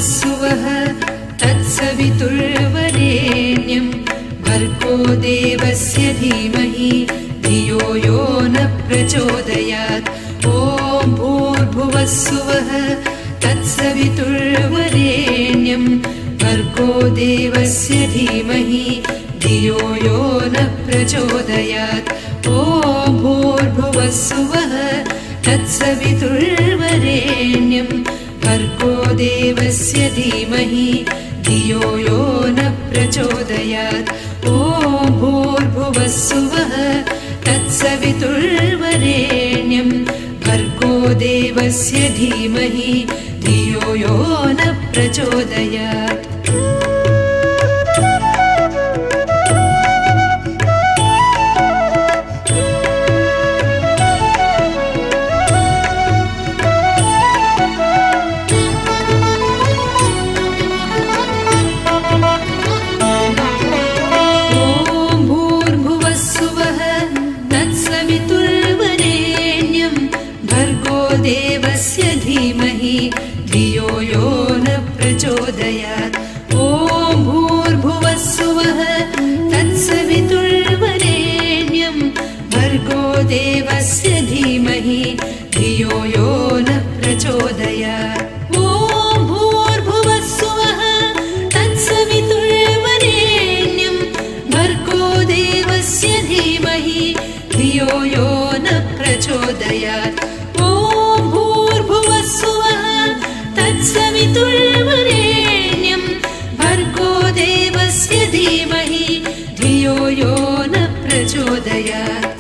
भूर्भुवस्सुवः तत्सवितुर्वरेण्यं भर्गो देवस्य धीमहि धियो यो न प्रचोदयात्। ॐ भूर्भुवस्सुवः तत्सवितुर्वरेण्यं भर्गो देवस्य धीमहि धियो यो न प्रचोदयात्। ॐ भूर्भुवस्सुवः तत्सवितुर्वरेण्यं भर्गो देवस्य धीमहि धियो यो न प्रचोदयात्। ॐ भूर्भुवस्सुवः तत्सवितुर्वरेण्यं भर्गो देवस्य धीमहि धियो यो न प्रचोदयात्। देवस्य धीमहि धियो यो न प्रचोदयात्। ॐ भूर्भुवस्सुवः तत्सवितुर्वरेण्यं भर्गो देवस्य धीमहि धियो यो न प्रचोदयात्। ॐ भूर्भुवस्सुवः तत्सवितुर्वरेण्यं भर्गो देवस्य धीमहि धियो यो न प्रचोदयात्। तत्सवितुर्वरेण्यं भर्गो देवस्य धीमहि धियो यो न प्रचोदयात्।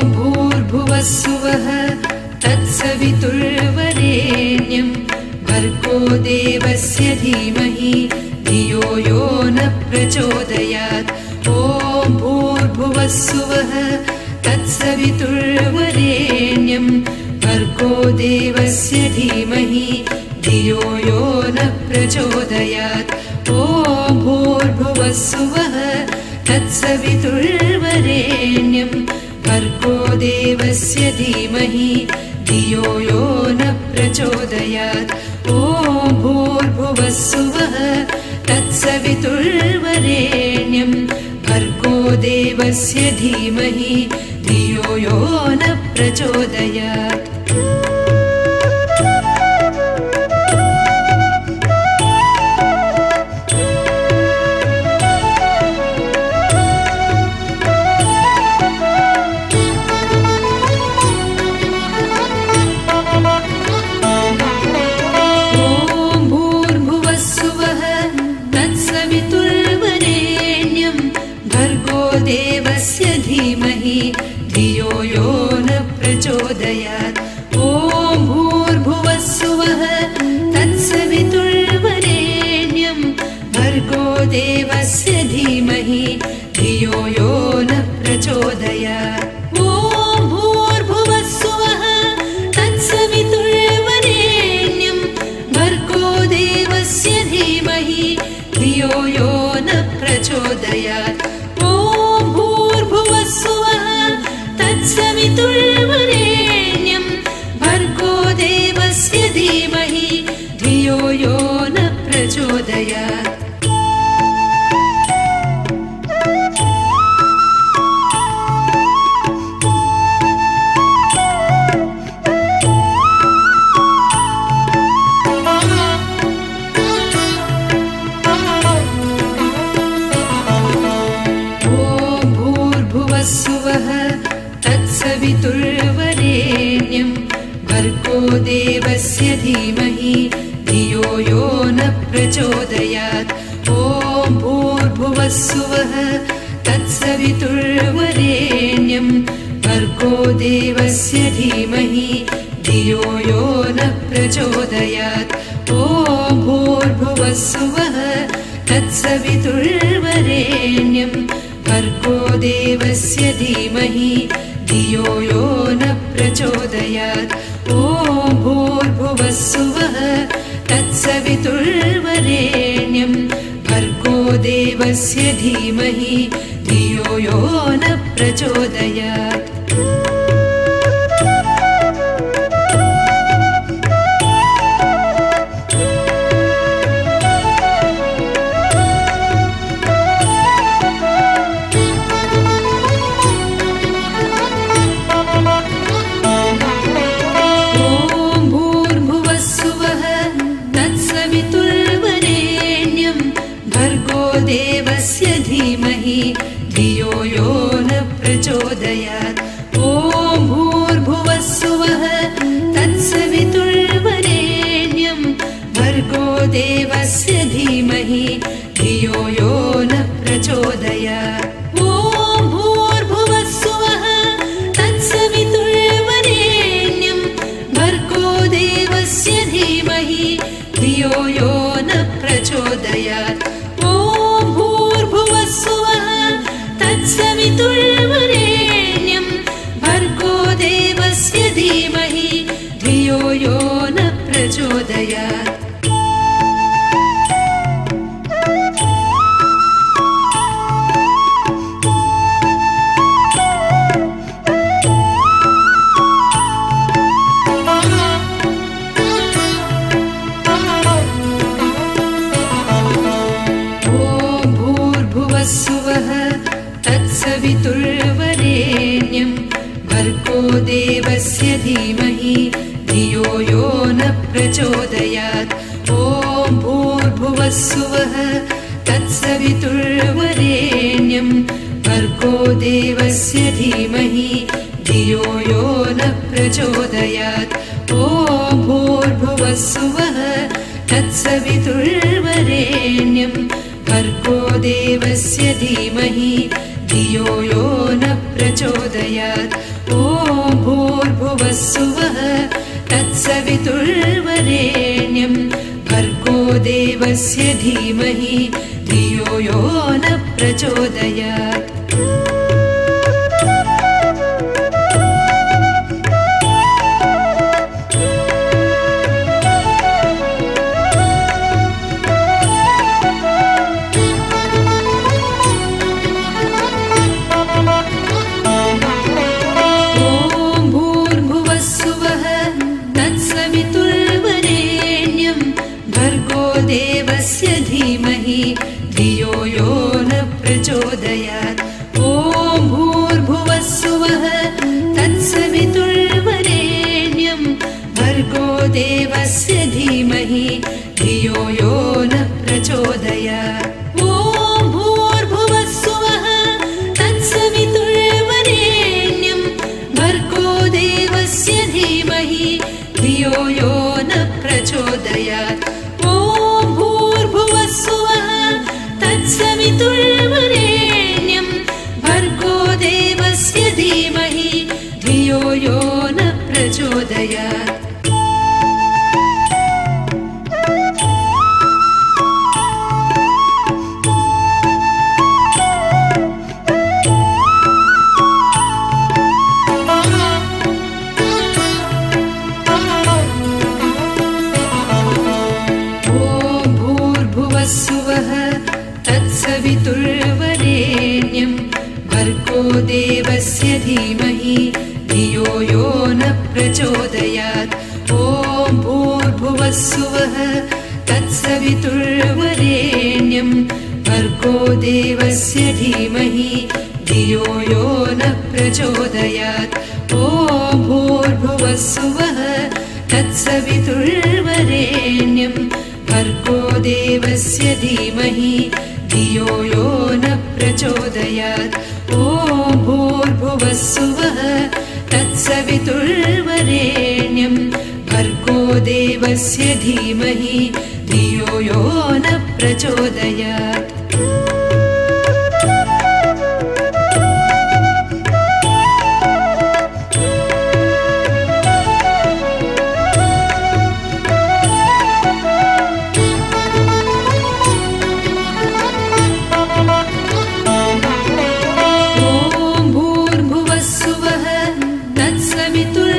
भूर्भुवस्सुवः तत्सवितुर्वरेण्यं भर्गो देवस्य धीमहि धियो यो न प्रचोदयात्। ॐ भूर्भुवस्सुवः तत्सवितुर्वरेण्यं भर्गो देवस्य धीमहि धियो यो न प्रचोदयात्। ॐ भूर्भुवस्सुवः तत्सवितुर्वरेण्यं भर्गो देवस्य धीमहि धियो यो न प्रचोदयात्। ॐ भूर्भुवस्सुवः तत्सवितुर्वरेण्यं भर्गो देवस्य धीमहि धियो यो न प्रचोदयात्। देवस्य धीमहि धियो यो न प्रचोदयात्। ॐ भूर्भुवस्सुवः तत्सवितुर्वरेण्यं भर्गो देवस्य धीमहि धियो यो न प्रचोदयात्। ॐ भूर्भुवस्सुवः तत्सवितुर्वरेण्यं भर्गो देवस्य धीमहि धियो यो न प्रचोदयात्। तत्सवितुर्वरेण्यं भर्गो देवस्य धीमहि धियो यो न प्रचोदयात्। भूर्भुवस्सुवः तत्सवितुर्वरेण्यं भर्गो देवस्य धीमहि धियो यो न प्रचोदयात्। ॐ भूर्भुवस्सुवः तत्सवितुर्वरेण्यं भर्गो देवस्य धीमहि धियो यो न प्रचोदयात्। ॐ भूर्भुवस्सुवः तत्सवितुर्वरेण्यं भर्गो देवस्य धीमहि धियो यो न प्रचोदयात्। ॐ भूर्भुवस्सुवः तत्सवितुर्वरेण्यं भर्गो देवस्य धीमहि धियो यो न प्रचोदयात्। देवस्य धीमहि धियो यो न प्रचोदयात्। ॐ भूर्भुवस्सुवः तत्सवितुर्वरेण्यं भर्गो देवस्य धीमहि धियो यो न प्रचोदयात्। ॐ भूर्भुवस्सुवः तत्सवितुर्वरेण्यं भर्गो देवस्य धीमहि धियो यो न प्रचोदयात्। तत्सवितुर्वरेण्यं भर्गो देवस्य धीमहि धियो यो न प्रचोदयात्। तत्सवितुर्वरेण्यं भर्गो देवस्य धीमहि धियो यो न प्रचोदयात्। ॐ भूर्भुवस्सुवः तत्सवितुर्वरेण्यं भर्गो देवस्य धीमहि धियो यो न प्रचोदयात्। ॐ भूर्भुवस्सुवः तत्सवितुर्वरेण्यं भर्गो देवस्य धीमहि धियो यो न प्रचोदयात्। ॐ भूर्भुवस्सुवः तत्सवितुर्वरेण्यं भर्गो देवस्य धीमहि धियो यो न प्रचोदयात्। देवस्य धीमहि धियो यो न प्रचोदयात्। ॐ भूर्भुवस्सुवः तत्सवितुर्वरेण्यं भर्गो देवस्य धीमहि धियो यो न प्रचोदयात्। ॐ भूर्भुवस्सुवः तत्सवितुर्वरेण्यं भर्गो देवस्य धीमहि धियो यो न प्रचोदयात्। तत्सवितुर्वरेण्यं भर्गो देवस्य धीमहि धियो यो न प्रचोदयात्। तत्सवितुर्वरेण्यं भर्गो देवस्य धीमहि धियो यो न प्रचोदयात्। ॐ भूर्भुवस्सुवः तत्सवितुर्वरेण्यं भर्गो देवस्य धीमहि धियो यो न प्रचोदयात्। ॐ भूर्भुवस्सुवः तत्सवितुर्वरेण्यं भर्गो देवस्य धीमहि धियो यो न प्रचोदयात्। ॐ भूर्भुवस्सुवः तत्सवितुर्वरेण्यं भर्गो देवस्य धीमहि धियो यो न प्रचोदयात्।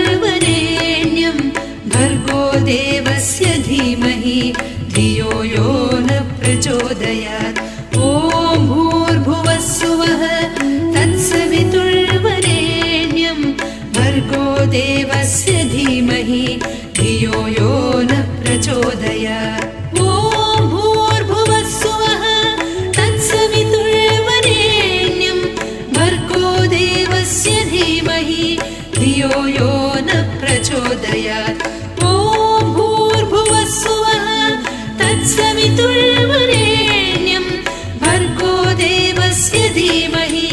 तत्सवितुर्वरेण्यं भर्गो धियो यो न प्रचोदयात् ॐ भूर्भुवः स्वः तत्सवितुर्वरेण्यं भर्गो देवस्य धीमहि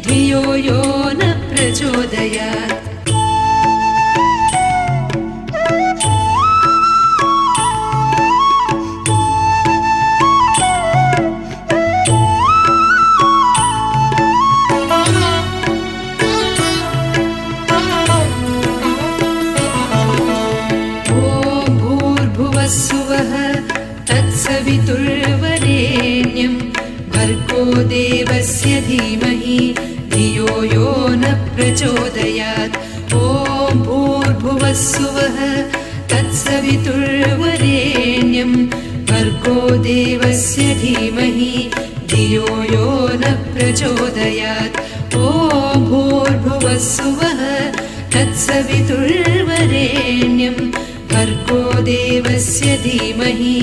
धियो यो न प्रचोदयात् सुवः तत्सवितुर्वरेण्यं भर्गो देवस्य धीमहि धियो यो न प्रचोदयात् ॐ भूर्भुवः सुवः तत्सवितुर्वरेण्यं भर्गो देवस्य धीमहि धियो यो न प्रचोदयात् ॐ भूर्भुवः सुवः तत्सवितुर्वरेण्यं भर्गो देवस्य धीमहि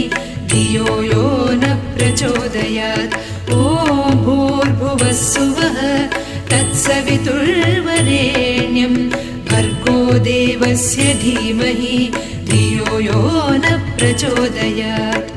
धियो यो न प्रचोदयात् ॐ भूर्भुवः सुवः तत्सवितुर्वरेण्यं भर्गो देवस्य धीमहि धियो यो न प्रचोदयात्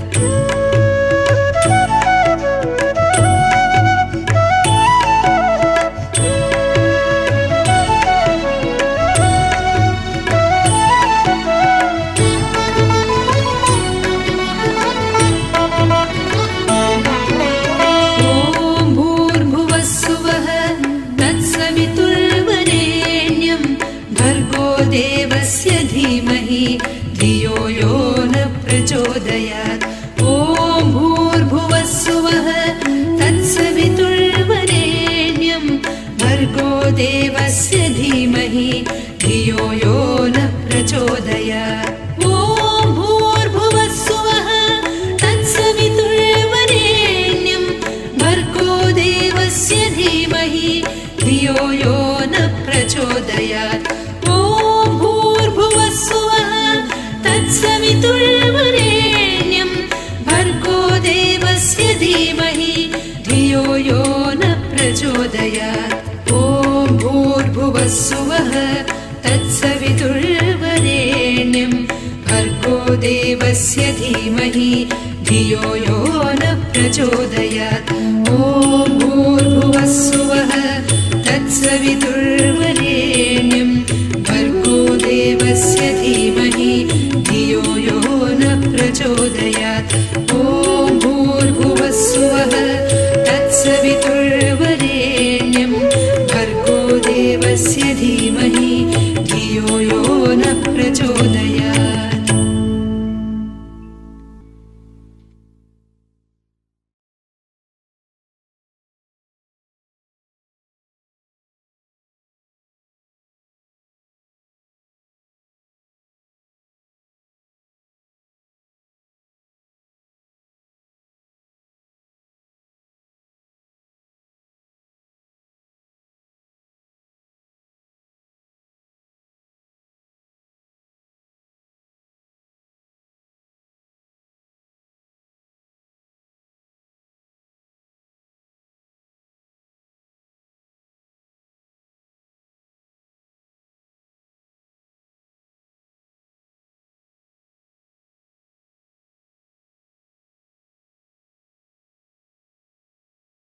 देवस्य धीमहि धियो यो न प्रचोदयात् ॐ भूर्भुवः सुवः तत्सवितुर्वरेण्यं भर्गो देवस्य धीमहि धियो यो न प्रचोदयात् ॐ भूर्भुवः सुवः तत्सवितुर्वरेण्यं भर्गो देवस्य धीमहि धियो यो न प्रचोदयात् तत्सवितुर्वरेण्यं भर्गो देवस्य धीमहि धियो यो न प्रचोदयात् ॐ भूर्भुवः सुवः तत्सवितुर्वरेण्यं भर्गो देवस्य धीमहि धियो यो न प्रचोदयात् ॐ